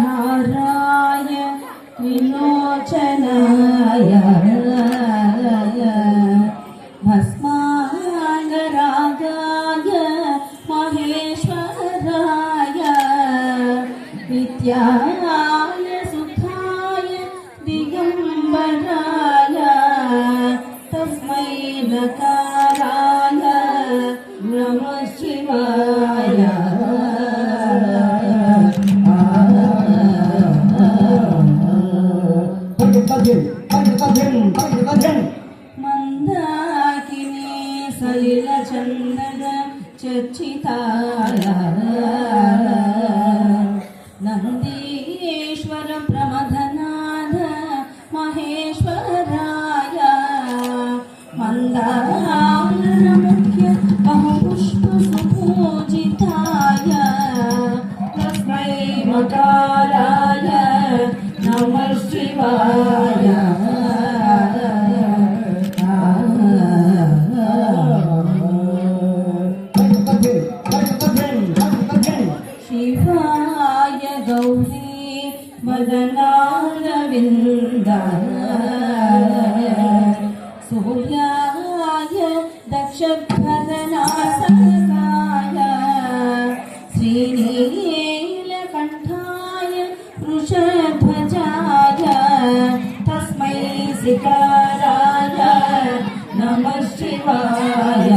नागेन्द्रहाराय विलोचनाय भस्माङ्गरागाय महेश्वराय विद्याय सुखाय दिगम्बराय तस्मै नकाराय नमः शिवाय मंदाकिनी सलिल चंदन चर्चिताय नंदीश्वर प्रमथनाथ महेश्वराय मंदार मुख्य बहुपुष्प सुपूजिताय तस्मै मकाराय नमः शिवाय शिवाय गौरी वदनारविन्दाय सूर्याय दक्षभदनासकाय श्रीनीलकण्ठाय वृषध्वजाय तस्मै सिकाराय नमः शिवाय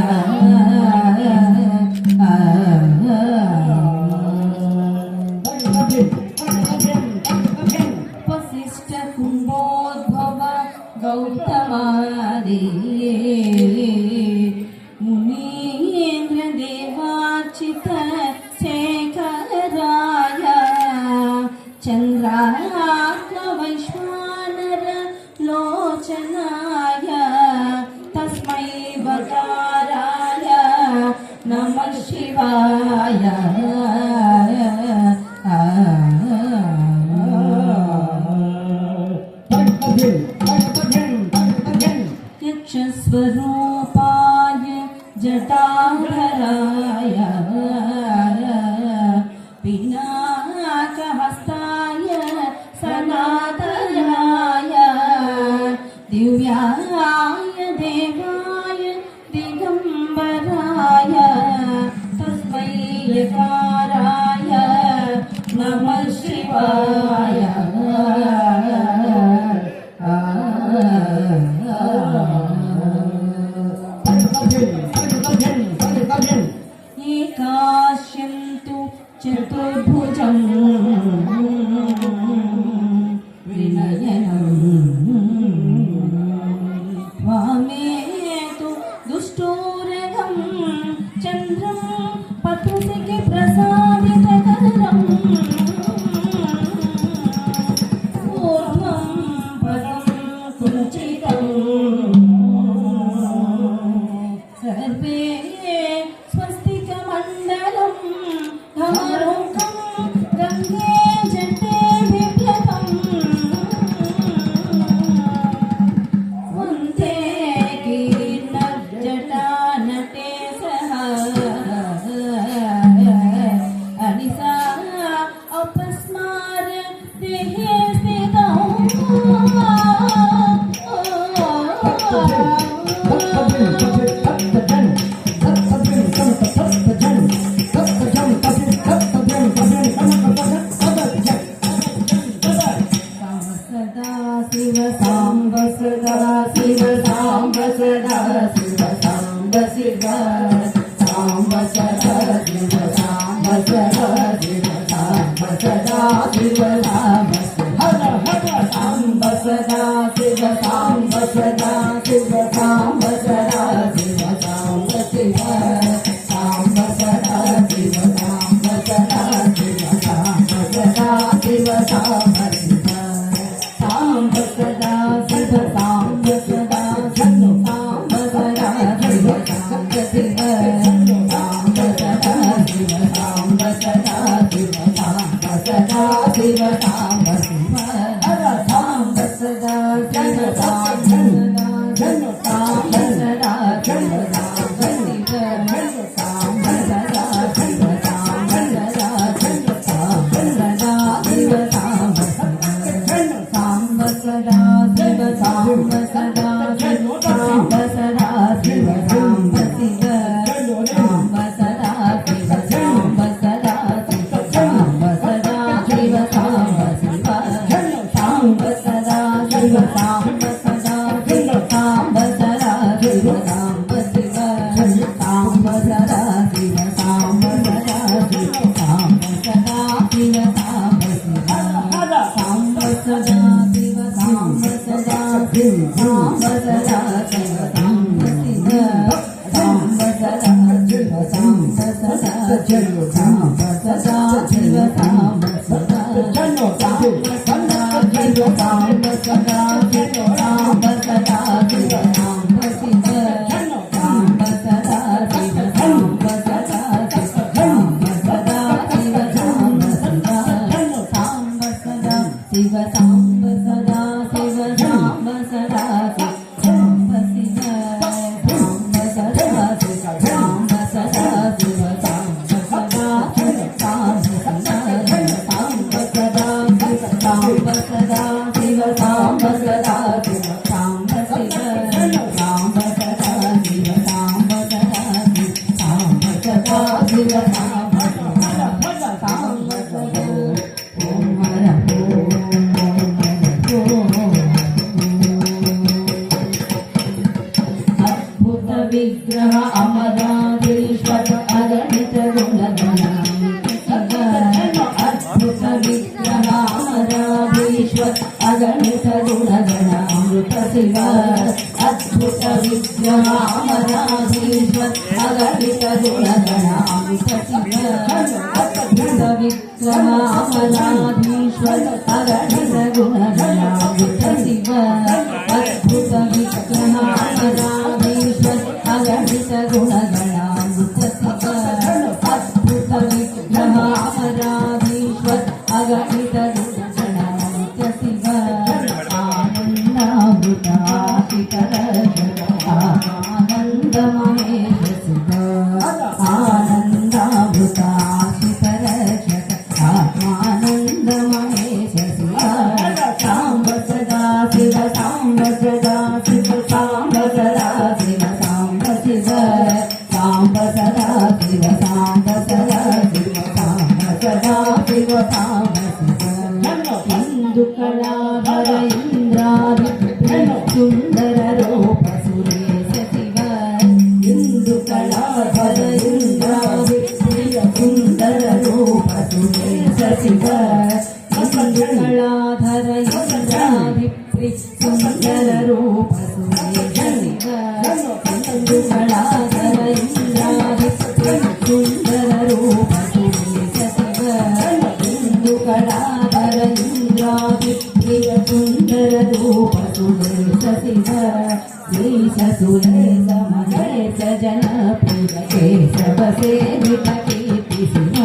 वसिष्ठ कुम्भोद्भव गौतमादि मुनीन्द्र देवार्चित शेखराय चन्द्रार्क वैश्वानर लोचनाय तस्मै वकाराय नमः शिवाय यक्षस्वरूपाय जटाधराय पिनाकहस्ताय सनातनाय दिव्याय देवाय दिगम्बराय तस्मै यकाराय नमः शिवाय एकास्यन्तु चतुर्भुजं विनयनं वामे तु दुष्टोरगं चन्द्रं पत्रसिके प्रसादितकरम् ऊर्ध्वं पदं कुञ्चितम् सर्वे स्वस्तिकमण्डलं घमरुकं गङ्गे जटे बिप्लवम् वन्दे कीर्णजटानटे सह अनिसा अपस्मार देहे स्थितौ शिव सांब सदा शिव सांब सदा शिव सांब शिव सांब सदा शिव सांब सदा शिव सांब सदा शिव सांब हर हर सांब सदा शिव सांब सदा शिव सांब सदा शिव सांब शिव सांब सदा शिव सांब सदा शिव सांब सदा शिव सांब शिव सांब సాంబ సదా శివ సాంబ సదా సాంబ సదా శివ సాంబ సదా శివ సాంబ సదా శివ సాంబ శివ సాంబ సదా శివ సాంబ సదా శివ సాంబ సదా శివ సాంబ సదా సాంబ సదా శివ సాంబ సదా శివ సాంబ సదా సాంబ శివ సాంబ సదా శివ సాంబ సదా శివ సాంబ సదా సాంబ సదా సాంబ సదా సాంబ సదా శివ సాంబ సదా శివ సాంబ శివ సాంబ సదా శివ సాంబ సదా సాంబ సదా శివ సాంబ సదా సాంబ సదా ఓం హర ఓం అద్భుత విగ్రహ అమరాధీశ్వర అగణిత గుణగణ అద్భుత విగ్రహ అమరాధీశ్వర అగణిత గుణగణ అమృత శివ అద్భుత విగ్రహ అమరాధీశ్వర అగణిత గుణగణ అమృత శివ అద్భుత విగ్రహ అమరాధీశ్వర అగణిత గుణగణ అమృత శివ అద్భుత విగ్రహ అమరాధీశ్వర అగణిత గుణగణ అమృత శివ అద్భుత విగ్రహ అమరాధీశ్వర అగణిత గుణగణ అమృత శివ ఆనందామృతాశిఖర ఆనందమహేశ శివ ఆనందామృతాశిఖర ఆనందమహేశ శివ సాంబ సదా శివ సాంబ సదా శివ సాంబ సదా శివ సాంబ శివ సాంబ సదా శివ సాంబ సదా శివ సాంబ సదా శివ సాంబ శివ ఇందు కళాధర ఇంద్రాది సుందర రూప సురేశ శివ ఇందు కళాధర ఇంద్రాది సుందర రూప సురేశ శివ ఇందు కళాధర ఇంద్రాది సుందర రూప సురేశ శివ ఇందు కళాధర ఇంద్రాది సుందర రూప సురేశ శివ ఇందు కళాధర ఇంద్రాది సుందర రూప సురేశ శివ శ్రీశ సురేశ మహేశ జన ప్రియ కేశవ సేవిత కీర్తి శివ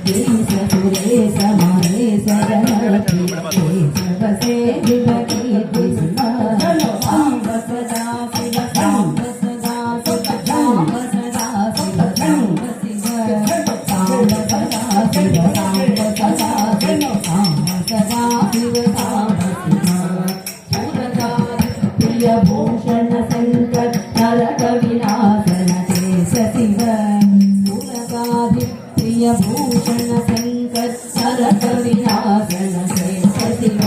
శ్రీశ సురేశ మహేశ జన ప్రియ కేశవ సేవిత కీర్తి శివ సాంబ సదా శివ సాంబ సదా శివ సాంబ సదా శివ సాంబ శివ సాంబ సదా శివ సాంబ సదా శివ సాంబ సదా శివ సాంబ శివ ప్రియ భూషణ శంకర నరక వినాశన కేశ శివ పూరగాది ప్రియ భూషణ శంకర నరక వినాశన కేశ శివ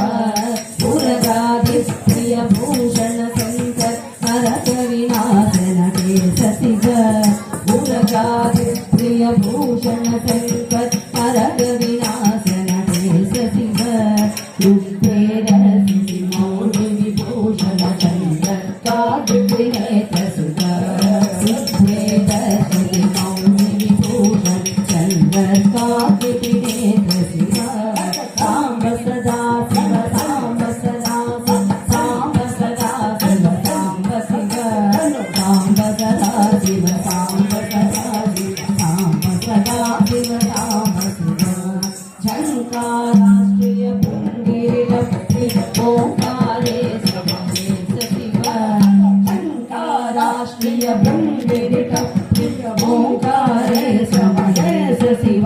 పూరగాది ప్రియ భూషణ శంకర నరక వినాశన కేశ శివ పూరగాది ప్రియ భూషణ శంకర నరక వినాశన కేశ శివ రుద్రేర శిశి మౌళి విభూషణ చంద్ర కాదినేత సుత రుద్రేర శిశి మౌళి విభూషణ చంద్ర కాదినేత శివ సాంబ సదా శివ సాంబ సదా సాంబ సదా శివ సాంబ శివ సాంబ సదా శివ సాంబ సదా శివ సాంబ సదా శివ సాంబ శివ ఝంకారాశ్రయ పుంగిరిట ఓంకారేశ మహేశ శివ ఝంకారాశ్రయ పుంగిరిట ఓంకారేశ మహేశ శివ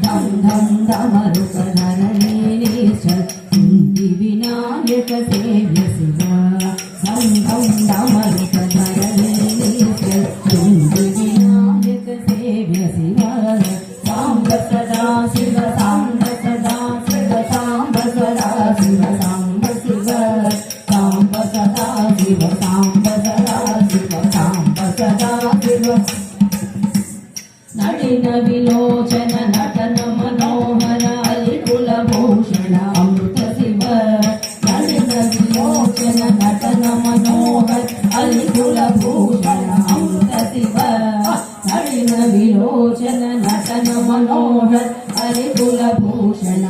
ధం ధం ధమరుక ధరణీశ కుంది వినాయక సేవ్య శివ ధం ధం ధమరుక ధరణీశ కుంది వినాయక సేవ్య శివ సాంబ సదా శివ సాంబ సదా శివ సాంబ సదా శివ సాంబ శివ సాంబ సదా శివ సాంబ సదా శివ సాంబ సదా శివ నళిన విలోచన నటన మనోహర అలికుల భూషణ అమృత శివ నళిన విలోచన నటన మనోహర అలికుల భూషణ అమృత శివ నళిన విలోచన मनोहर हरे कुलभूषण